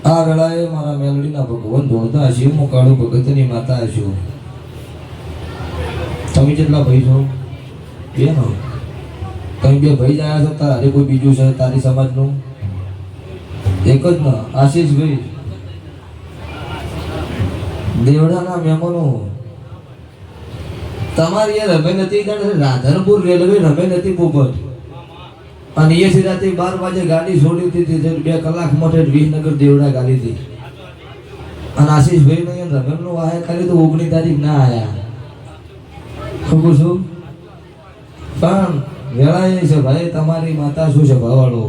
આ વેળાએ મારા મેલડીના ભગવાન ધોળતા હશે હું કાળુ ભગતની માતા છું. તમે કેટલા ભાઈ છો? બે નો તમે બે ભાઈ જ આવ્યા છો? તારે કોઈ બીજું છે તારી સમાજનું? એક જ ના આશીષભાઈ દેવડાના મહેમાનો તમારી એ રમે નથી રાધનપુર રેલવે રમે નથી પોપટ અને એ રાતે 12 વાગે ગાડી છોડી હતી 2 કલાક માટે વિસનગર દેવડા ગાડી હતી અને આશીષભાઈ ને રમેલનો વાહે ખાલી તો 19 તારીખ ના આયા ખબર છું પણ વેળાએ છે ભાઈ તમારી માતા શું છે ભાવાળો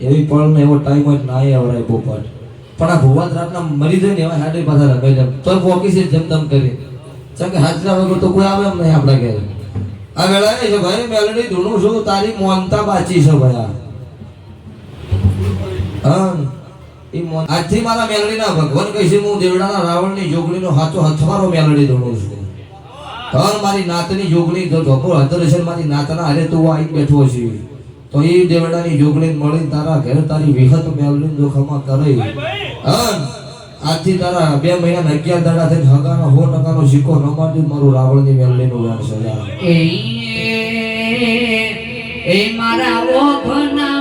એવી પળ ને એવો ટાઈમ જ ના આવરાય પોપટ પણ આ ભુવાત રાતના મરી જાય ને એવા હાડે પાછા રમે છે તો પોકી છે જમદમ કરી ચાલ કે હાજરા વગર તો કોઈ આવે એમ નહીં આપણા ઘરે. આ વેળાએ છે ભાઈ મેલડી ધૂણું છું તારી મોનતા બાચી છે ભાઈ હા એ આજથી મારા મેલડીના ભગવાન કહીશ હું દેવડાના રાવણની જોગણીનો હાચો હથવારો મેલડી ધૂણું છું. હા મારી નાતની જોગણી તો ધોપો હતરેશન મારી નાતના હારે તું આવી બેઠો છે તો એ દેવડાની જોગણી મળી તારા ઘરે તારી વિહત મેલડી જોખમાં કરે. હા આજથી તારા 2 મહિના 11 દાડા થઈ હગાનો 100% સિક્કો ન મારજો મારું રાવણની મેલડીનું વેણ સજા એ મારા ઓખના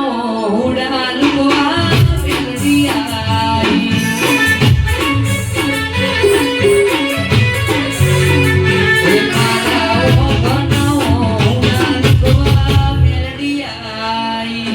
ઉડાલવા મેલડી આવી એ મારા ઓખના ઉડાલવા મેલડી આવી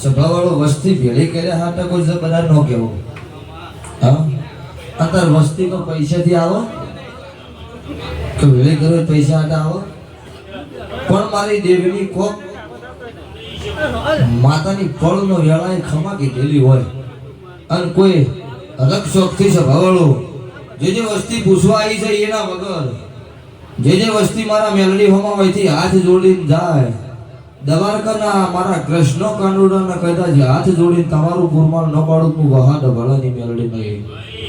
સભાવાળો વસ્તી ભેળી કર્યા હાટા કોઈ બધા ન કેવો હા અંતર વસ્તી તો પૈસાથી આવો કે ભેળી કરો પૈસા હાટા આવો પણ મારી દેવીની કોક માતાની ફળનો વેળાએ ખમા કીધેલી હોય અને કોઈ અલગ શોખથી સભાવાળો જે વસ્તી પૂછવા આવી છે એના વગર જે વસ્તી મારા મેલડી હોમાં હોયથી હાથ જોડીને જાય દવારકાના મારા કૃષ્ણ કાંડોડાના કદાચ હાથ જોડીને તમારું ગુરમાન ન પાડું હું વહા ડભળાની મેલડી નહીં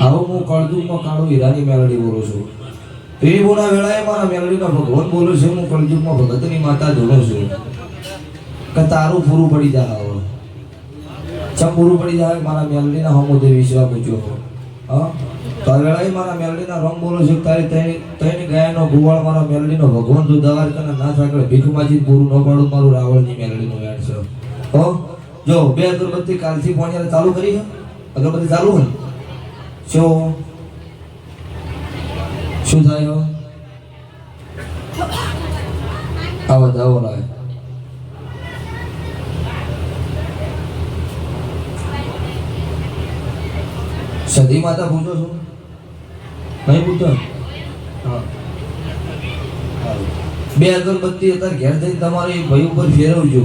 આવો હું કળજુગમાં કાળું હીરાની મેલડી બોલું છું. એ બોના વેળાએ મારા મેલડીના ભગવાન બોલું છું હું કળજુગમાં ભગતની માતા ધોળું છું કે તારું પૂરું પડી જાય આવો ચમ પૂરું પડી જાય મારા મેલડીના હમો દે વિશ્વા પૂછ્યો હા તો વેળાએ મારા મેલડીના રંગ બોલો છું તારી તૈની ગાયનો ગુવાળ મારા મેલડીનો ભગવાન જો દવારકાના ના થાકડે ભીખમાંથી પૂરું ન પાડું મારું રાવણની મેલડીનો વેણ છે હો જો 2 અગરબત્તી કાલથી પોણિયારે ચાલુ કરી છે અગરબત્તી ચાલુ હોય શું થાય હો આવો દાવો લાવે સદી માતા પૂછો છો નહીં પૂછો હા 2 અગરબત્તી અત્યારે ઘેર જઈને તમારે ભાઈ ઉપર ફેરવજો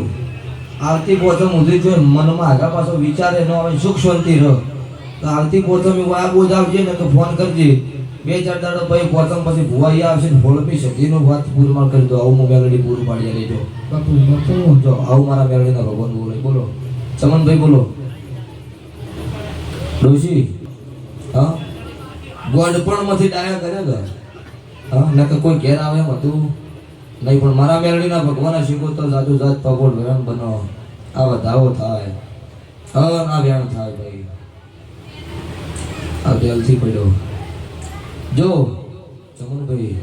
આવતી પોચમ ઉધી જો મનમાં આગા પાછો વિચારે ન આવે સુખ શાંતિ રહે તો આવતી પોચમ આ બોજ આવજે ને તો ફોન કરજે 2-4 દાડો ભાઈ પોચમ પછી ભુવાઈ આવશે ને ફોળપી સદીનો વાત પૂરમાળ કરી દો આવું હું મેલડી પૂરું પાડી લેજો બાપુ જો આવું મારા મેલડીના ભગવાન બોલે બોલો ચમનભાઈ બોલો ડોશી હા ગોડપણમાંથી ડાયા કરે કે હા ને કે કોઈ ઘેર આવે એમ હતું નહીં પણ મારા મેલડીના ભગવાન શીખો તો જાદુ જાત પગોળ વેણ બનો આ વધાવો થાય હા ના વેણ થાય ભાઈ આ દિલથી પડ્યો જો ચમનભાઈ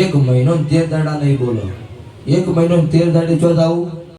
1 મહિનો 13 દાડા નહીં બોલો 1 મહિનો 13 દાડે ચો આવું